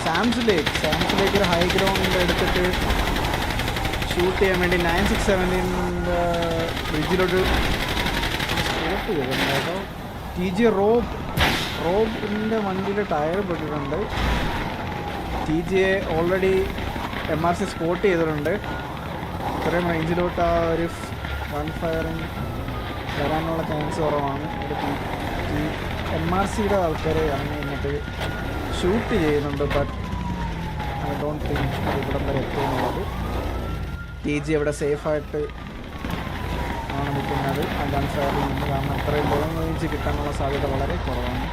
സാംസിലേക്ക് ഒരു high ground എടുത്തിട്ട് shoot ചെയ്യാൻ വേണ്ടി 967 ബ്രിഡ്ജിലോട്ട് സ്റ്റോപ്പ് ചെയ്തിട്ടുണ്ടായിരുന്നു. TG റോബിൻ്റെ വണ്ടിയിൽ ടയർ പെട്ടിട്ടുണ്ട്. TG ഓൾറെഡി MRC സ്പോട്ട് ചെയ്തിട്ടുണ്ട്. ഇത്രയും റേഞ്ചിലോട്ട് ആ ഒരു വൺ ഫയറിങ് വരാനുള്ള ചാൻസ് കുറവാണ്. MRCയുടെ ആൾക്കാരെ അങ്ങനെ ഇങ്ങോട്ട് ഷൂട്ട് ചെയ്യുന്നുണ്ട്. ബട്ട് ഐ ഡോണ്ട് തിങ്ക് അത് ഇവിടം വരെ എത്തുമെന്നുള്ളത്. TG ഇവിടെ സേഫായിട്ട് ആണ് നിൽക്കുന്നത് ആ ഗൺ ഫയറിൽ നിന്ന്. കാരണം അത്രയും ലോങ് റേഞ്ച് കിട്ടാനുള്ള സാധ്യത വളരെ കുറവാണ്.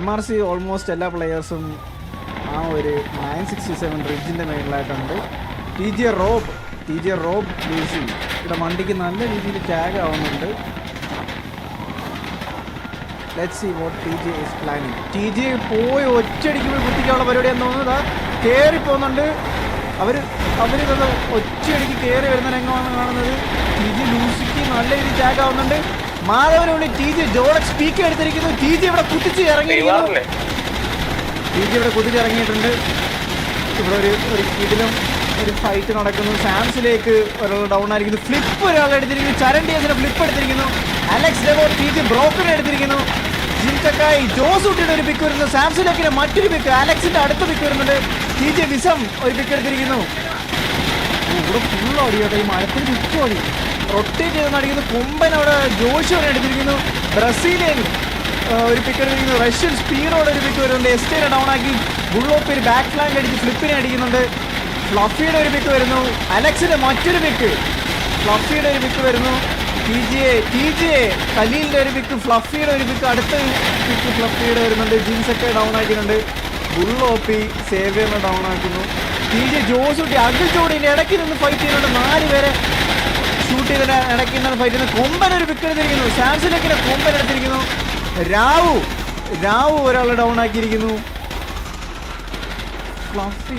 MRC ഓൾമോസ്റ്റ് എല്ലാ പ്ലെയേഴ്സും ആ ഒരു 967 റിഡ്ജിൻ്റെ മേളിലായിട്ടുണ്ട്. TG റോബ് ലൂസി ഇവിടെ വണ്ടിക്ക് നല്ല രീതിയിൽ ടാഗ് ആവുന്നുണ്ട്. Let's see what TG is planning. TG പോയി ഒറ്റയടിക്ക് പോയി കുത്തിക്കാനുള്ള പരിപാടിയാണെന്ന് തോന്നുന്നത്. കയറി പോകുന്നുണ്ട് അവർ ഒറ്റയടിക്ക് കയറി വരുന്ന രംഗമാണ് കാണുന്നത്. TG ലൂസിക്ക് നല്ല രീതിയിൽ ടാഗ് ആവുന്നുണ്ട്. മാധവനുള്ളിൽ TG ജോളക് സ്പീക്കർ എടുത്തിരിക്കുന്നു. TG ഇവിടെ കുതിച്ചിറങ്ങിയിട്ടുണ്ട്. ഇവിടെ ഒരു ഇതിലും ഒരു ഫൈറ്റ് നടക്കുന്നു. സാംസിലേക്ക് ഒരാൾ ഡൗൺ ആയിരിക്കുന്നു. ഫ്ലിപ്പ് ഒരാൾ എടുത്തിരിക്കുന്നു. ചരൺ ഡിയസിന്റെ ഫ്ലിപ്പ് എടുത്തിരിക്കുന്നു. അലക്സ് ഡെവോ TG ബ്രോക്കൺ എടുത്തിരിക്കുന്നു. ജിൻചക്കായി ജോസൂട്ടിയുടെ ഒരു പിക്ക് വരുന്നു. സാംസിലേക്കിന്റെ മറ്റൊരു പിക്ക്. അലക്സിന്റെ അടുത്ത പിക്ക് വരുന്നുണ്ട്. TG വിസം ഒരു പിക്ക് എടുത്തിരിക്കുന്നു. ഇവിടെ ഫുൾ ഓടിയോട്ടെ ഈ മരത്തിൽ പിക്ക് ഓടി റൊട്ടേറ്റ് ചെയ്തെന്ന് അടിക്കുന്നു. കൊമ്പൻ അവിടെ ജോഷുവിനെ എടുത്തിരിക്കുന്നു. ബ്രസീലിയൻ ഒരു പിക്ക് എടുത്തിരിക്കുന്നു. റഷ്യൻ സ്പീഡോടെ ഒരു പിക്ക് വരുന്നുണ്ട്. എസ്റ്റേനെ ഡൗൺ ആക്കി ബുള്ളോപ്പ് ഒരു ബാക്ക് ഫ്ലാങ്ക് അടിച്ച് ഫ്ലിപ്പിനെ അടിക്കുന്നുണ്ട്. ഫ്ലഫിയുടെ ഒരു പിക്ക് വരുന്നു. അലക്സിന്റെ മറ്റൊരു പിക്ക്. ഫ്ലഫിയുടെ ഒരു പിക്ക് വരുന്നു. TG ഖലീലിന്റെ ഒരു പിക്ക്. ഫ്ലഫിയുടെ ഒരു പിക്ക്. അടുത്ത പിക്ക് ഫ്ലഫിയുടെ വരുന്നുണ്ട്. ജിൻസൊക്കെ ഡൗൺ ആക്കിയിട്ടുണ്ട്. ബുള്ളോപ്പി സേവിയറിനെ ഡൗൺ ആക്കുന്നു. TG ജോസൂട്ടി അഖിൽ ജോഡിന്റെ ഇടയ്ക്ക് നിന്ന് ഫൈറ്റ് ചെയ്യുന്നുണ്ട്. 4 പേരെ ഷൂട്ട് ചെയ്തിട്ട് ഇടയ്ക്ക് നിന്നാണ് ഫൈറ്റ് ചെയ്യുന്നത്. കൊമ്പൻ ഒരു പിക്ക് എടുത്തിരിക്കുന്നു. സാംസങ്ങിന്റെ കൊമ്പൻ എടുത്തിരിക്കുന്നു. രാവു ഒരാളെ ഡൗൺ ആക്കിയിരിക്കുന്നു. ഫ്ലഫി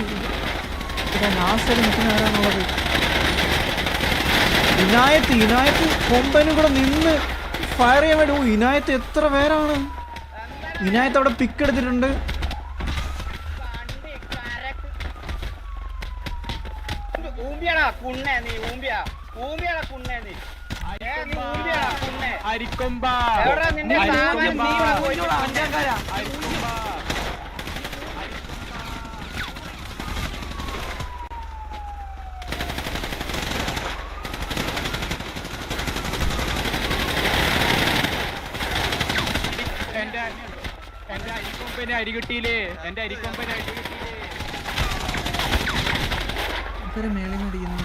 ലാസ്റ്റ് നിൽക്കുന്ന ആരാണുള്ളത്? ഇനായത്ത് കൊമ്പനും കൂടെ നിന്ന് ഫയർ ചെയ്യാൻ വേണ്ടി. ഇനായത്ത് എത്ര പേരാണ്? ഇനായത്ത് അവിടെ പിക്ക് എടുത്തിട്ടുണ്ട്. അരികിട്ടിയില്ലേ എന്റെ അരിക്കൊമ്പനെ മേളിനടിക്കുന്നു.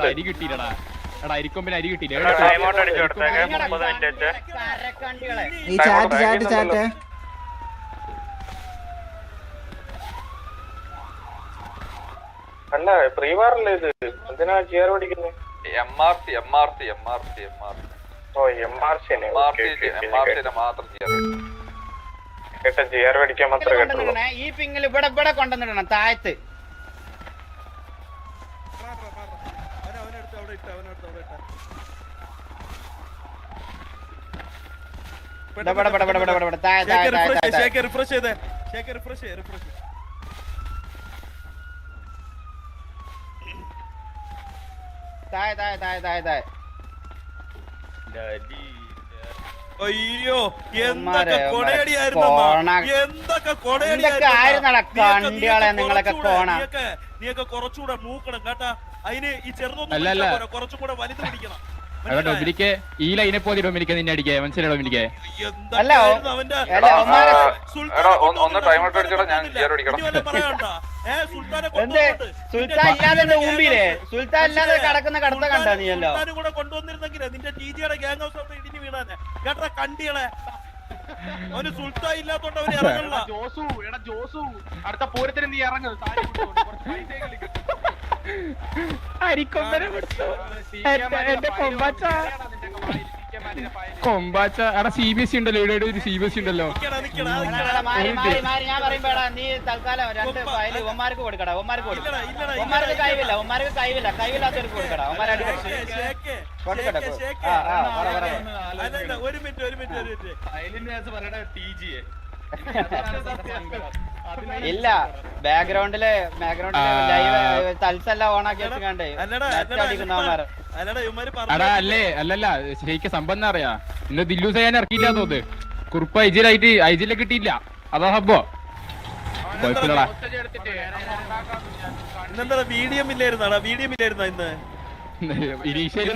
അരി കിട്ടിയില്ലടാ. എടാ അരിക്കൊമ്പന് അരി കിട്ടിയില്ല. അല്ല പ്രീവാറല്ലേ ഇത്? എന്തിനാ ജിആർ പഠിക്കുന്നത്? MRC ഓ MRC മാത്രം കേട്ട ജിആർ പഠിക്കാൻ മാത്രമേ കേട്ടുള്ളൂ. ഈ പിങ്ങിൽ ഇവിടെ കൊണ്ടുവന്നിടണം താഴത്ത്. റിഫ്രഷ് ചെയ്തേ. അയ്യോ എന്തൊക്കെ കൊടയടിയായിരുന്നു. നീയൊക്കെ കുറച്ചുകൂടെ മൂക്കണം കേട്ടാ. അതിന് ഈ ചെറുതൊന്നും കുറച്ചും കൂടെ വലുത് പിടിക്കണം. ഡൊമിനിക്ക് ഈ ലൈനെ പോലെ ഡൊമിനിക്ക് നിന്നെ അടിക്കേ. മനസ്സിലായോ ഡൊമിനിക്ക്? കൊണ്ടുവന്നിരുന്നെങ്കിലേ നിന്റെ TGയുടെ ഗ്യാങ് ഹൗസ് ഇടിഞ്ഞു വീണാനെ കേട്ടാ. കണ്ടികളെ അവന് സുൽത്താൻ ഇല്ലാത്തോണ്ട് അവന് ഇറങ്ങുള്ള. ജോസു അടുത്ത പൂരത്തിന് നീ ഇറങ്ങും. അരിക്കൊമ്പനെ എന്റെ കൊമ്പച്ച കൊമ്പാച്ച എടാ CBSE ഉണ്ടല്ലോ, ഇവിടെ ഒരു CBSE ഉണ്ടല്ലോ. ഞാൻ പറയുമ്പോടാ നീ തൽക്കാലം 2 ഫയൽ ഒമാർക്ക് കൊടുക്കടാ. ഒമാർക്ക് കൈവില്ലാത്തവർക്ക് കൊടുക്കടാ. ഒരു മിനിറ്റ് ഇല്ല ബാക്ക്ഗ്രൗണ്ടില് ലൈവ് തൽസെല്ലാം ഓണാക്കി വെച്ചിട്ട് എടാ അല്ലല്ല ശരിക്കും സംഭവം എന്താ അറിയാ, ഇന്ന് ദില്ലൂസ് ചെയ്യാൻ ഇറക്കിയില്ല തോന്ന്. കുറുപ്പ് ഐജിയിലെ കിട്ടിയില്ല, അതാ സംഭവം. കുഴപ്പമില്ലടാ. ഇന്നെന്താ വീഡിയോ ഇല്ലായിരുന്നാ ഇന്ന് ഇനീഷ്യലി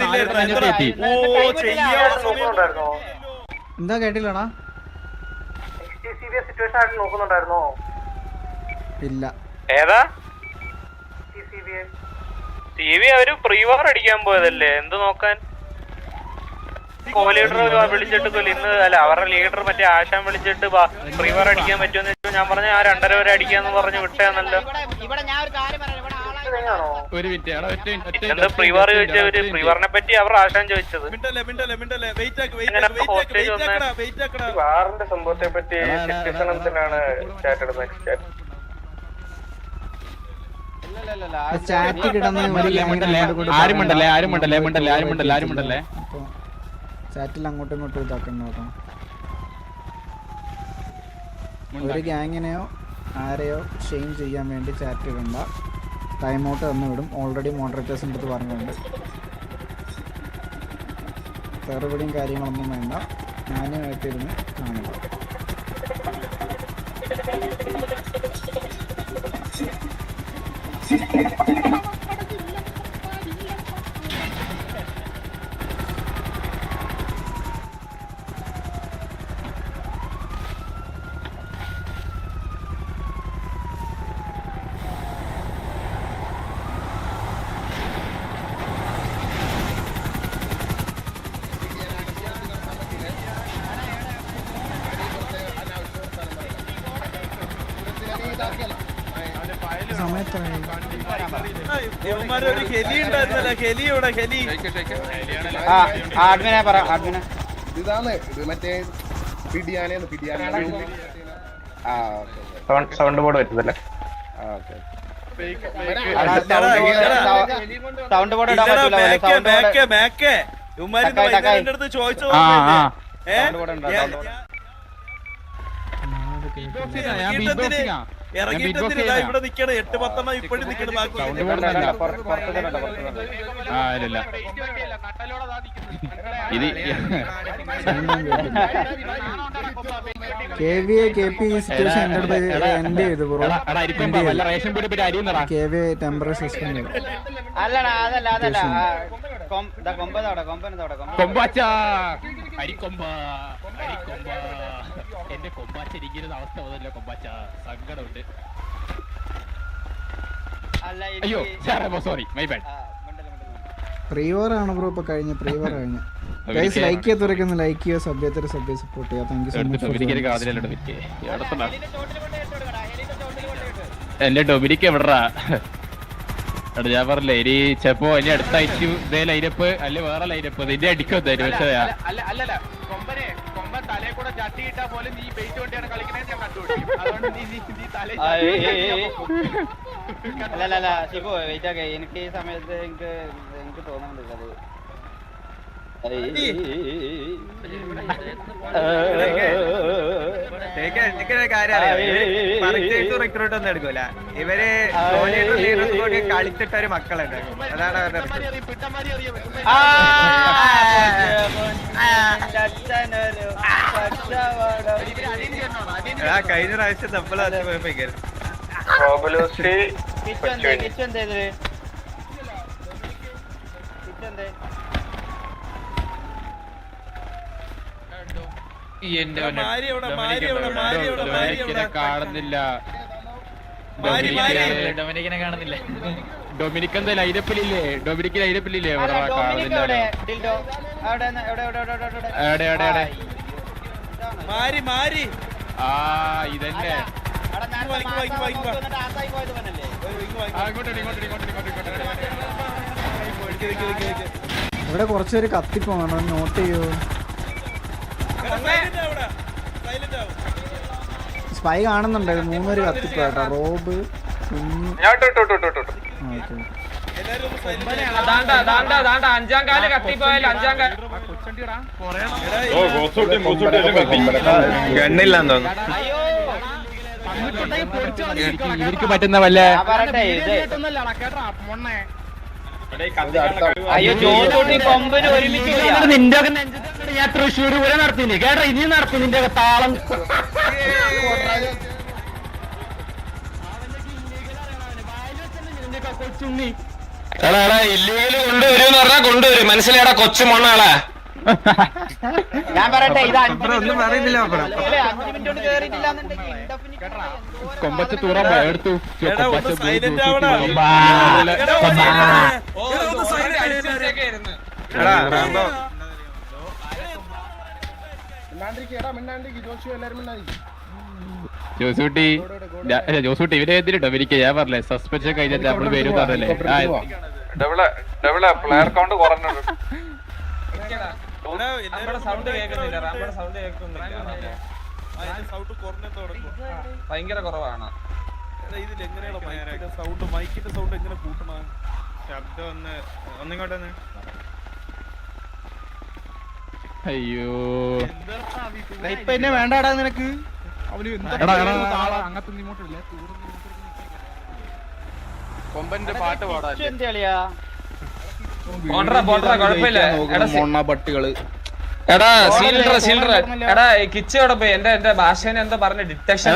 എന്താ കേട്ടില്ലടാ? നോക്കുന്നുണ്ടായിരുന്നോ? ഇല്ല. ഏതാ TV? അവര് പ്രീവാർ അടിക്കാൻ പോയതല്ലേ, എന്ത് നോക്കാൻ? കോ ലീഡർ വിളിച്ചിട്ട് ഇന്ന് അല്ല അവരുടെ ലീഡർ മറ്റേ ആശാൻ വിളിച്ചിട്ട് പ്രീവാർ അടിക്കാൻ പറ്റുമെന്ന് ചോദിച്ചു. ഞാൻ പറഞ്ഞു ആ 2:30 വരെ അടിക്കാന്ന് പറഞ്ഞു വിട്ടേന്നല്ലോ. ഒരു മിനിറ്റ് എന്താ പ്രീവാർ ചോദിച്ചവര്? പ്രീവാറിനെ പറ്റി അവർ ആശാൻ ചോദിച്ചത്. വാറിന്റെ സംഭവത്തെ പറ്റി സിറ്റിസണത്തിനാണ് ചാറ്റ് ഇടുന്നത്. ചാറ്റ് കിടന്ന് ആരുമുണ്ടല്ലേ ചാറ്റിൽ അങ്ങോട്ടും ഇങ്ങോട്ടും ഇതാക്കണം കേട്ടോ. ഒരു ഗ്യാങ്ങിനെയോ ആരെയോ ഷെയിം ചെയ്യാൻ വേണ്ടി ചാറ്റ് ഇടണ്ട. ടൈം ഔട്ട് തന്നു വിടും. ഓൾറെഡി മോഡറേറ്റേഴ്സിൻ്റെ അടുത്ത് പറഞ്ഞിട്ടുണ്ട്. തെറുപടിയും കാര്യങ്ങളൊന്നും വേണ്ട. ഞാനുമായിട്ടിരുന്ന് കാണുക. ഒരു ഹെലി ഉണ്ടായിരുന്നല്ലോ, ഹെലി അഡ്മിനെ പറ. അഡ്മിനെ ഇതാണ് മറ്റേ സൗണ്ട് ബോർഡ് പറ്റുന്നില്ല. സൗണ്ട് ബോർഡ് ഇടാൻ പറ്റില്ല. അടുത്ത് ചോദിച്ചോ ഇറങ്ങിയിട്ടെന്തിനാ ഇവിടെ നിക്കണ? 8-10 ഇപ്പോഴും നിക്കണ. ബാക്കി അല്ലടാ അതല്ല എന്റെ കൊമ്പാച്ച ഇരിക്കുന്ന അവസ്ഥ വന്നല്ലോ. കൊമ്പാച്ച സങ്കടമുണ്ട്. അയ്യോ സോറി മൈ ബാഡ്. പ്രീവർ ആണ് ബ്രോ. ഇപ്പൊ കഴിഞ്ഞ പ്രീവർ കഴിഞ്ഞ ഗൈസ് ലൈക്ക് ചെയ്ത് തുറക്കുന്ന ലൈക്ക് ചെയ്യുക, സബ് സപ്പോർട്ട് ചെയ്യുക. Thank you so much. എന്റെ ഡൊമിനിക്ക് എവിടാ? എടാ ഞാൻ പറഞ്ഞില്ലേ ഇനി ചെപ്പോ ഇനി അടുത്ത ആഴ്ച ഇതേ ലൈനപ്പ് അല്ലെ വേറെ ലൈനപ്പ് നിന്റെ അടിക്കും എന്തായാലും. പക്ഷേ അല്ല ശിവു വെയിറ്റ് ആക്കെ. എനിക്ക് ഈ സമയത്ത് എനിക്ക് തോന്നുന്നുണ്ട് അത് റിക്രൂട്ട് ഒന്നും എടുക്കൂല. ഇവര് കളിച്ചിട്ടൊരു മക്കളുണ്ട്. അതാണ് അവരുടെ കഴിഞ്ഞ പ്രാവശ്യം നമ്മൾ പോയപ്പോഴേക്കും കാണുന്നില്ല. ഡൊമിനിക്കിനെ കാണുന്നില്ല. ഡൊമിനിക് എന്താ ലൈനപ്പിലില്ലേ? ഡൊമിനിക്ക് ലൈനപ്പിലില്ലേ? ഇതന്നെ ഇവിടെ കുറച്ചൊരു കത്തിപ്പോണം. നോട്ട് ചെയ്യൂ. സൈലന്റ് ആവും. സ്പൈ കാണുന്നുണ്ട്, 3 പേര് കത്തിപ്പോട്ടോ. റോബ്, കുഞ്ഞ്. ഞാൻ ഇട്ടു ഓക്കെ. എല്ലാരും ഒന്ന് സൈലന്റ് അഞ്ചാം കാല് കത്തിപ്പോയാൽ അഞ്ചാം കാല് ഗണ്ണില്ലാന്ന് തോന്നുന്നു. അയ്യോ ഇവർക്ക് പറ്റുന്ന വല്ല ഞാൻ പറയട്ടെ ഇത് അയ്യോ ജോസൂട്ടി കൊമ്പന് ഒരുമിച്ച് നിന്റെ ഞാൻ തൃശ്ശൂർ പൂരം നടത്തിന് കേട്ടോ, ഇനി നടത്തും നിന്റെ താളം. കൊച്ചുണ്ണി ഇല്ലീഗല് കൊണ്ടുവരും പറഞ്ഞാ കൊണ്ടുവരും, മനസ്സിലാടാ കൊച്ചു മണ്ണാളെ. ഞാൻ പറയട്ടെ ഇത് ഒന്നും പറയുന്നില്ല. 5 മിനിറ്റ് കൊണ്ട് കേറിയിട്ടില്ലാന്നുണ്ടെങ്കിൽ കൊമ്പച്ച തൂറാൻ എടുത്തു. എടാ ഒന്ന് സൈലന്റ് ആവടാ. എടാ റാംബോ ജോസൂട്ടി ജോസൂട്ടി ഇവരെ എതിരിട്ടോ ഇവർക്ക് ഞാൻ പറഞ്ഞേ സസ്പെൻഷൻ കഴിഞ്ഞിട്ട് നമ്മള് വരും പറഞ്ഞല്ലേ. പ്ലെയർ കൗണ്ട് കുറഞ്ഞിട്ടുണ്ട്. സൗണ്ട് കേൾക്കുന്നില്ല. സൗണ്ട് കുറഞ്ഞെന്ന് തുടങ്ങും. ഭയങ്കര കുറവാണ്. ഇതിൽ എങ്ങനെയാണ് മൈക്കിന്റെ സൗണ്ട് എങ്ങനെ കൂട്ടണം? ശബ്ദം ഒന്നിങ്ങോട്ടൊന്ന്. അയ്യോ ഇപ്പൊ എന്നെ വേണ്ടാടാ നിനക്ക്. അങ്ങനത്തെ ഇങ്ങോട്ടില്ല. കൊമ്പന്റെ പാട്ട് പാടാ എന്തിയാ പട്ടികള്. എടാ സീൽഡർ എടാ കിച്ചോടെ പോയി എന്റെ ഭാഷേനെ എന്താ പറഞ്ഞ ഡിറ്റക്ഷൻ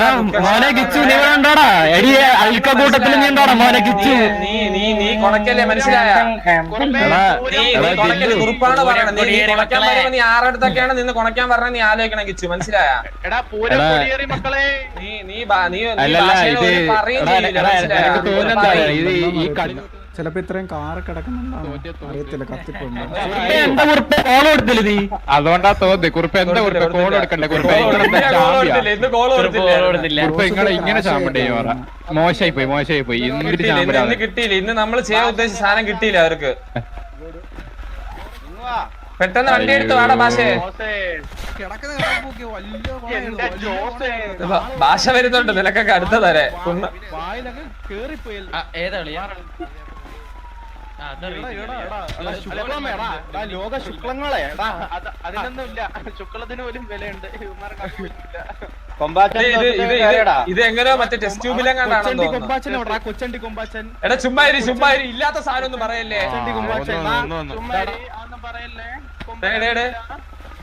നീ കൊണക്കല്ലേ, മനസ്സിലായ? നീ കൊണക്കല് കുറിപ്പാണ് പറയണത്. നീ കൊണക്കാൻ പറയുമ്പോ നീ ആറടുത്തൊക്കെയാണ് നിന്ന് കൊണക്കാൻ പറഞ്ഞ നീ ആലോചിക്കണം കിച്ചു, മനസ്സിലായ? ചിലപ്പോ ഇത്രയും കാറ് കിടക്കുന്നുണ്ടാവും, അറിയത്തില്ല. കത്തിപ്പോണ്ട് അതുകൊണ്ടാ തോന്നി കുറിപ്പ് എന്താ കുറിപ്പ് കോൾ എടുക്കണ്ടേ കുറിപ്പ് ഇങ്ങനെ ചാമ്പണ്ടേ പറ. മോശമായി പോയി ഇന്ന് കിട്ടിയില്ല. ഇന്ന് നമ്മൾ ചെയ്യാൻ ഉദ്ദേശിച്ച സാധനം കിട്ടിയില്ല അവർക്ക്. പെട്ടെന്ന് വണ്ടി എടുത്ത് വാടാ ഭാഷേ. ഭാഷ വരുന്നുണ്ട് നിനക്കൊക്കെ അടുത്ത തരേ. ലോക ശുക്ലങ്ങളെ അതിനൊന്നുമില്ല. ശുക്ലത്തിന് പോലും വിലയുണ്ട്. ഇത് എങ്ങനെയോ മറ്റേ ടെസ്റ്റ് ട്യൂബിലെങ്ങാണ്ടാണെന്ന് തോന്നുന്നു. എടാ ചുമ്മാരി ഇല്ലാത്ത സാധനം ഒന്നും പറയല്ലേ.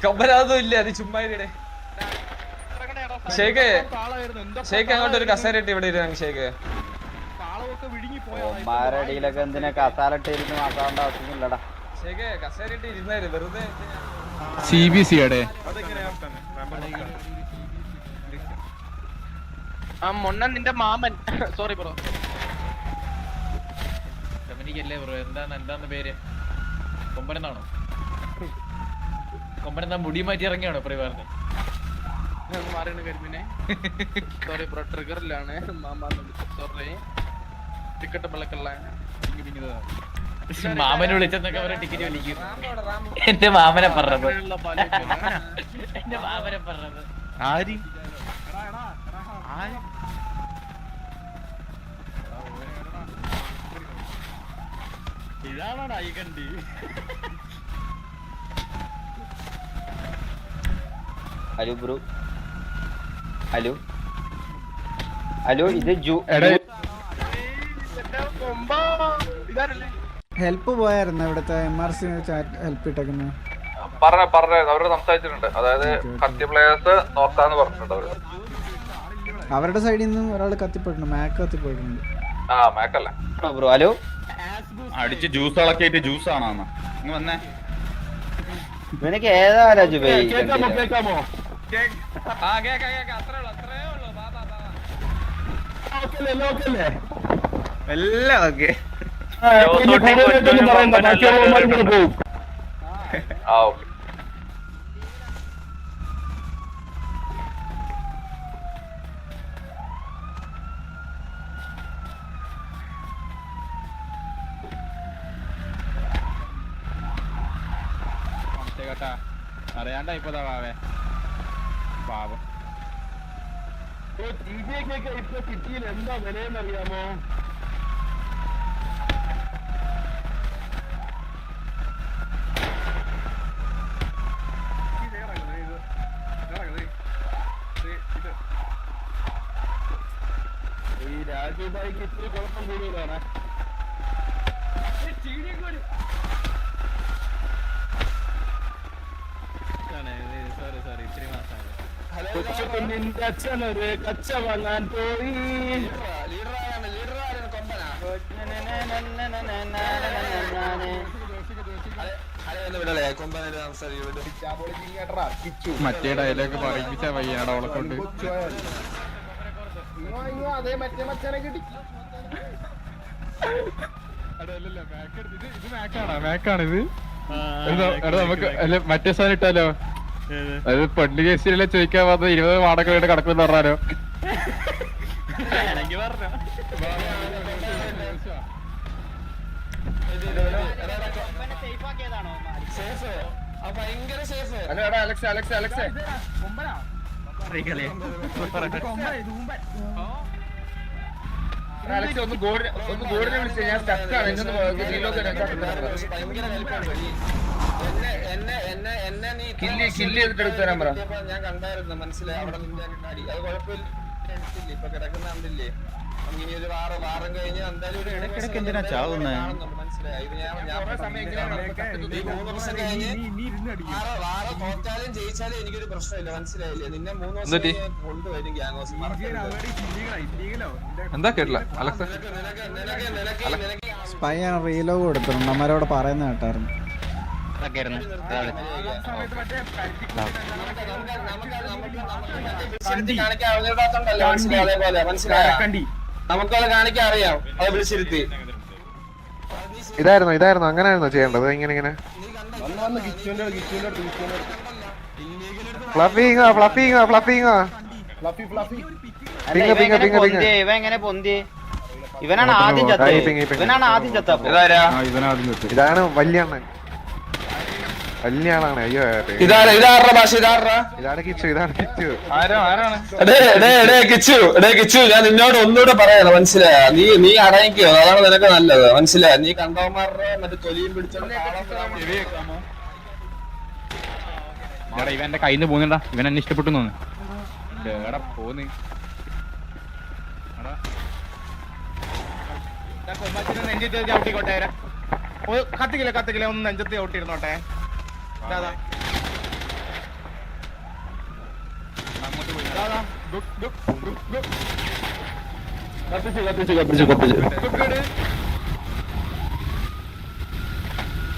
കൊമ്പനതൊന്നും ഇല്ല, അത് ചുമ്മാരിയുടെ. ഷേക്ക് അങ്ങോട്ട് ഒരു കസേര ഇട്ട് ഇവിടെ ഇരുന്നു. ഷേക്ക് മാരടിയിലൊക്കെ എന്തിനാ കസാലിട്ട് ഇരുന്ന് മാസാണ്ട ആവശ്യമില്ലടാ. ഷേക്ക് കസേര ഇട്ട് ഇരുന്നായിരുന്നു വെറുതെ. CBCയുടെ മൊണ്ണൻ നിന്റെ മാമൻ. Sorry bro. ല്ലേ ബ്രോ എന്താണ് പേര്? കൊമ്പനെന്നാണോ? കൊമ്പനെന്താ മുടി മാറ്റി ഇറങ്ങിയാണോ പരിവാറിന്? മാറിയാണ് കരിമിനെ. സോറി ബ്രോ, ട്രിഗറിലാണ്. സോറി ടിക്കറ്റ് വിളക്കല്ല. മാമനെ വിളിച്ചെന്നൊക്കെ അവരെ ടിക്കറ്റ് വലിക്കും. എന്റെ മാമനെ പറഞ്ഞത് ആരി ഇതാണോടാ ഈ കണ്ടി? Hello bro. ഹലോ ഇത് ഹെൽപ്പ് പോയായിരുന്നു ഇവിടുത്തെ MRC ഹെൽപ്പ് ഇട്ടേക്കുന്നത്. പറഞ്ഞ അവര് സംസാരിച്ചിട്ടുണ്ട്. അതായത് കത്തി പ്ലേയേഴ്സ് നോക്കാന്ന് പറഞ്ഞിട്ടുണ്ട് അവര്. അവരുടെ സൈഡിൽ നിന്ന് ഒരാൾ കത്തിപ്പോയിട്ടുണ്ട്, മാക്ക് കത്തിപ്പോയിട്ടുണ്ട്. മാക്കല്ലേ ബ്രോ. ഹലോ അടിച്ച് ജ്യൂസ് ഇളക്കിയിട്ട് ജ്യൂസ് ആണോ വന്നേ? നിനക്ക് ഏതാ രാജുബൈ? എല്ലാം ഓക്കെ. ഓക്കെ. കേട്ടാ അറിയാണ്ടാ ഇപ്പതാ പാവം. ഇപ്പൊ സിറ്റിയിൽ എന്താ വിലയെന്നറിയാമോ? ഈ രാജുഭായിക്ക് ഇത്തിരി കുഴപ്പം കൂടുതലാണ്. കൊച്ചുകുഞ്ഞിന്റെ അച്ഛനൊരു കച്ച വാങ്ങാൻ പോയി. മറ്റേ ഡയലോഗ് പറയിപ്പിച്ച വയ്യാട അവളെ കൊണ്ട്. അതേ മറ്റേ മച്ചാനെ കിട്ടി. ഇത് മാക്കാണിത്. നമുക്ക് അല്ല മറ്റേ സാധനം ഇട്ടാലോ? അത് പണ്ട് കേസിലല്ലേ ചോദിക്കാൻ വന്നത് 20 വാടക വീട് കിടക്കുന്നു പറഞ്ഞാലോ? ഒന്ന് ഗോഡിനെ വിളിച്ചു. ഞാൻ സ്റ്റക്കാണ്. കില്ല് ചെയ്തിട്ട് എടുത്തു തരാൻ പറ. ഞാൻ കണ്ടായിരുന്നു, മനസ്സിലായി. അവിടെ നിന്റെ അടി അത് കുഴപ്പമില്ല. ഇപ്പൊ കിടക്കുന്ന കണ്ടില്ലേ? ഇനി ഒരു വാരം കഴിഞ്ഞ് എന്തായാലും ഒരു ഇടയ്ക്കിടയ്ക്ക് എന്തിനാ ചാവുന്നത് മനസ്സിലായി. ഇത് ഞാൻ 3 ദിവസം കഴിഞ്ഞ് വാറ തോറ്റാലും ജയിച്ചാലും എനിക്കൊരു പ്രശ്നമില്ല, മനസ്സിലായില്ലേ? നിന്നെ 3 ദിവസം കൊണ്ടുവരും ഗ്യാങ് ഹൗസ്. എന്താ കേട്ടില്ല അലക്സ? സ്പൈ ആണ് റീലോഗ് കൊടുത്തിട്ടുണ്ട്. അമ്മരോട് പറയുന്ന കേട്ടായിരുന്നു. നമുക്കത് കാണിക്കാൻ അറിയാം. അത് വിളിച്ചിരുത്തി ഇതായിരുന്നു അങ്ങനെയായിരുന്നു ചെയ്യേണ്ടത്. ഇങ്ങനെ ഇവനാണ് ആദ്യം ചത്തത്. ഇതാണ് വലിയ അണ്ണൻ. വലിയ ആളാണ്. അയ്യോ ഇതാരുടെ ഭാഷ? ഇതാണ് കിച്ചു. കിച്ചു, ഞാൻ നിന്നോട് ഒന്നുകൂടെ പറയാലോ, മനസ്സിലായ? നീ അടങ്ങിക്കോ, അതാണ് നിനക്ക് നല്ലത്, മനസ്സിലായ? നീ കണ്ടവന്മാരുടെ മറ്റേ തൊലിയും പിടിച്ചോണ്ട് ഇവൻ എന്റെ കയ്യിൽ നിന്ന് പോകുന്നുണ്ടാ. ഇവൻ എന്നെ ഇഷ്ടപ്പെട്ടു തോന്നുന്നു. പോന്ന് ചവിട്ടിക്കോട്ടെ. കത്തിക്കില്ല ഒന്ന് നെഞ്ചത്ത് ചവിട്ടിരുന്നോട്ടെ.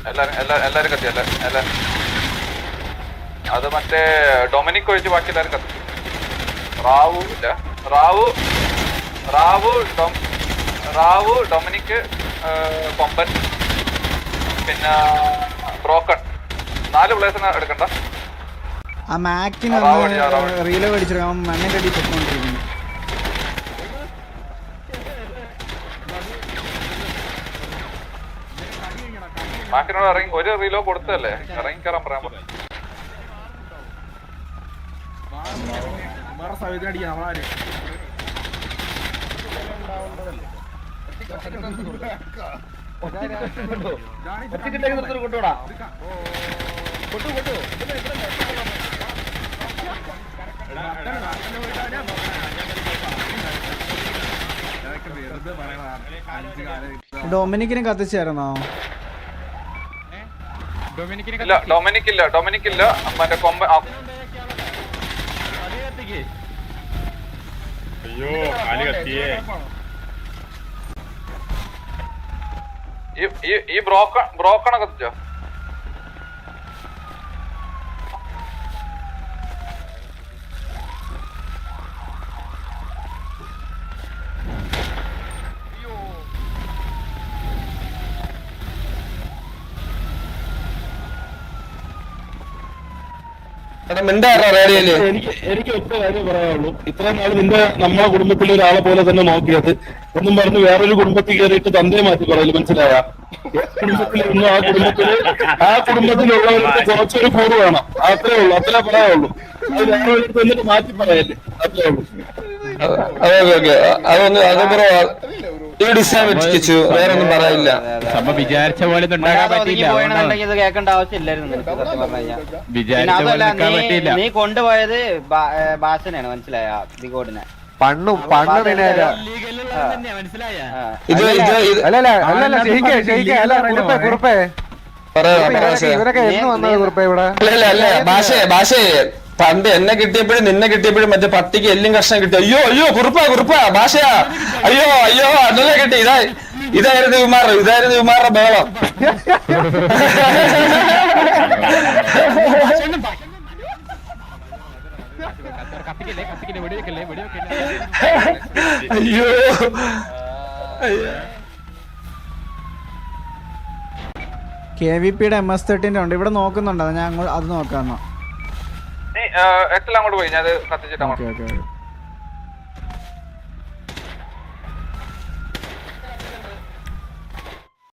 എല്ലാരും കത്തി. അത് മറ്റേ ഡൊമിനിക് ഒഴിച്ച് ബാക്കി എല്ലാരും കത്തി. റാവു ഡൊമിനിക്, കൊമ്പൻ, പിന്നെ ബ്രോക്കൺ. 4 പ്ലേസിനെ എടുക്കണ്ട. ആ മാക്കിന് റീലോ അടിച്ചിട്ട് മണ്ണിന്റെ അടി പൊക്കോണ്ടിരിക്കുന്നു. മാക്കിനോട് ഇറങ്ങി ഒരു റീലോ കൊടുത്തല്ലേ, ഇറങ്ങി കയറാൻ പറയാൻ പറഞ്ഞു. കൊണ്ടുപോടാ. ഡൊമിനിക്കിനെ കത്തിച്ചായിരുന്നോ? ഡൊമിനിക്കില്ല മറ്റേ കൊമ്പ. അയ്യോ കാലി കത്തിയേ. ഈ ബ്രോക്കണ കത്തിച്ചോ? എനിക്ക് ഒറ്റ കാര്യം പറയാനുള്ളൂ. ഇത്രയും നാൾ നമ്മളെ കുടുംബത്തിലെ ഒരാളെ പോലെ തന്നെ നോക്കിയത് ഒന്നും പറഞ്ഞ് വേറൊരു കുടുംബത്തിൽ കയറിയിട്ട് തന്തയെ മാറ്റി പറയല്, മനസ്സിലായ? കുടുംബത്തിലിരുന്നു ആ കുടുംബത്തിലുള്ളവർക്ക് കുറച്ചൊരു കൂറ് വേണം. അത്രേ ഉള്ളൂ, അത്രേ പറയാനുള്ളൂ. അത് വേറെ ഒരിടത്ത് എന്നിട്ട് മാറ്റി പറയല്ലേ അത്രേ ഉള്ളൂ. ഓക്കെ അതൊന്ന് കിച്ചു വേറെ ഒന്നും പറയില്ല. വിചാരിച്ച പോലെ ഇത് കേൾക്കേണ്ട ആവശ്യമില്ലായിരുന്നു നിനക്ക് സത്യം പറഞ്ഞു കഴിഞ്ഞാൽ. പിന്നെ അതല്ല നീ കൊണ്ടുപോയത് ഭാഷനെയാണ്, മനസ്സിലായ ബിഗോഡിനെ. ഭാഷേ പണ്ട് എന്നെ കിട്ടിയപ്പോഴും നിന്നെ കിട്ടിയപ്പോഴും മറ്റേ പട്ടിക്ക് എല്ലും കഷ്ണം കിട്ടി. അയ്യോ കുറുപ്പാ ഭാഷയാ, അയ്യോ അന്നല്ലേ കിട്ടി. ഇതായിരുന്നു വിമാറുടെ ബഹളം. അയ്യോ KVP യുടെ MS-13 ഉണ്ട് ഇവിടെ നോക്കുന്നുണ്ടോ? ഞാൻ അത് നോക്കാന്നോ? എട്ടെല്ലാം അങ്ങോട്ട് പോയി, ഞാൻ അത് കത്തിച്ചിട്ട് ഓക്കെ